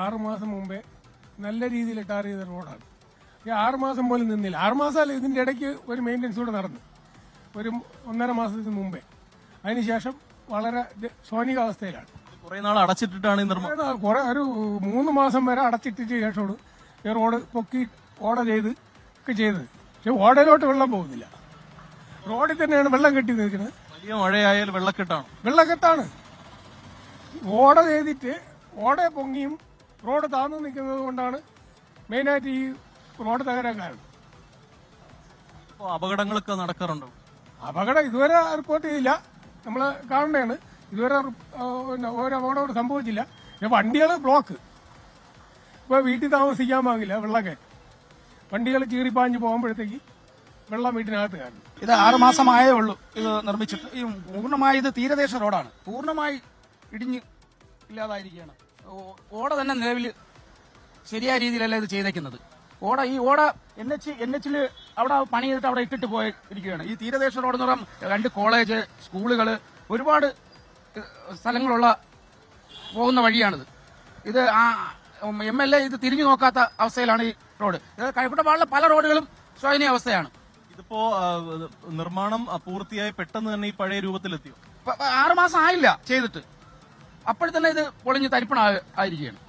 6 മാസം മുമ്പേ നല്ല രീതിയിൽ ടാർ ചെയ്ത റോഡാണ്. ഈ 6 മാസം പോലും നിന്നില്ല. 6 മാസമല്ല, ഇതിന്റെ ഇടയ്ക്ക് ഒരു മെയിൻ്റനൻസ് കൂടെ നടന്നു, ഒരു 1.5 മാസത്തിന് മുമ്പേ. അതിനുശേഷം വളരെ ശോനികാവസ്ഥയിലാണ്. കുറെ നാൾ അടച്ചിട്ടിട്ടാണ് ഈ നിർമ്മാണം. കുറെ ഒരു 3 മാസം വരെ അടച്ചിട്ടിട്ട് ശേഷമാണ് ഈ റോഡ് പൊക്കി ഓട ചെയ്ത് ഒക്കെ ചെയ്തത്. പക്ഷെ ഓടയിലോട്ട് വെള്ളം പോകുന്നില്ല, റോഡിൽ തന്നെയാണ് വെള്ളം കെട്ടി നിൽക്കുന്നത്. വലിയ മഴയായാൽ വെള്ളക്കെട്ടാണ്. വെള്ളക്കെട്ടാണ്. ഓട ചെയ്തിട്ട് ഓടയെ പൊങ്ങിയും റോഡ് താന്നു നിൽക്കുന്നത് കൊണ്ടാണ് മെയിനായിട്ട് ഈ റോഡ് തകരാൻ കാരണം. ഇപ്പോൾ അപകടങ്ങളൊക്കെ നടക്കാറുണ്ടോ? അപകടം ഇതുവരെ റിപ്പോർട്ട് ചെയ്തില്ല, നമ്മൾ കാണേണ്ടതാണ്. ഇതുവരെ ഒരു അപകടം സംഭവിച്ചില്ല. വണ്ടികൾ ബ്ലോക്ക്, ഇപ്പോൾ വീട്ടിൽ താമസിക്കാൻ പാകില്ല, വെള്ളം കയറ്റും. വണ്ടികൾ ചീറിപ്പാഞ്ഞ് പോകുമ്പോഴത്തേക്ക് വെള്ളം വീട്ടിനകത്ത് കയറും. ഇത് 6 മാസമായേ ഉള്ളൂ ഇത് നിർമ്മിച്ചിട്ട്. ഈ പൂർണ്ണമായി ഇത് തീരദേശ റോഡാണ്, പൂർണ്ണമായി ഇടിഞ്ഞ് ഇല്ലാതായിരിക്കുകയാണ്. ഓട തന്നെ നിലവിൽ ശരിയായ രീതിയിലല്ല ഇത് ചെയ്തേക്കുന്നത്. ഈ ഓട NH അവിടെ പണി ചെയ്തിട്ട് അവിടെ ഇട്ടിട്ട് പോയിരിക്കുകയാണ്. ഈ തീരദേശ റോഡ് എന്ന് പറയുമ്പോൾ 2 കോളേജ്, സ്കൂളുകൾ, ഒരുപാട് സ്ഥലങ്ങളുള്ള പോകുന്ന വഴിയാണിത്. ഇത് MLA ഇത് തിരിഞ്ഞു നോക്കാത്ത അവസ്ഥയിലാണ് ഈ റോഡ്. കഴക്കൂട്ടപ്പാടിലെ പല റോഡുകളും ശോചനീയ അവസ്ഥയാണ്. ഇതിപ്പോ നിർമ്മാണം പൂർത്തിയായി പെട്ടെന്ന് തന്നെ ഈ പഴയ രൂപത്തിലെത്തിയോ? 6 മാസം ആയില്ല ചെയ്തിട്ട്, അപ്പോഴത്തന്നെ ഇത് പൊളിഞ്ഞ് തരിപ്പണമായിരിക്കുകയാണ്.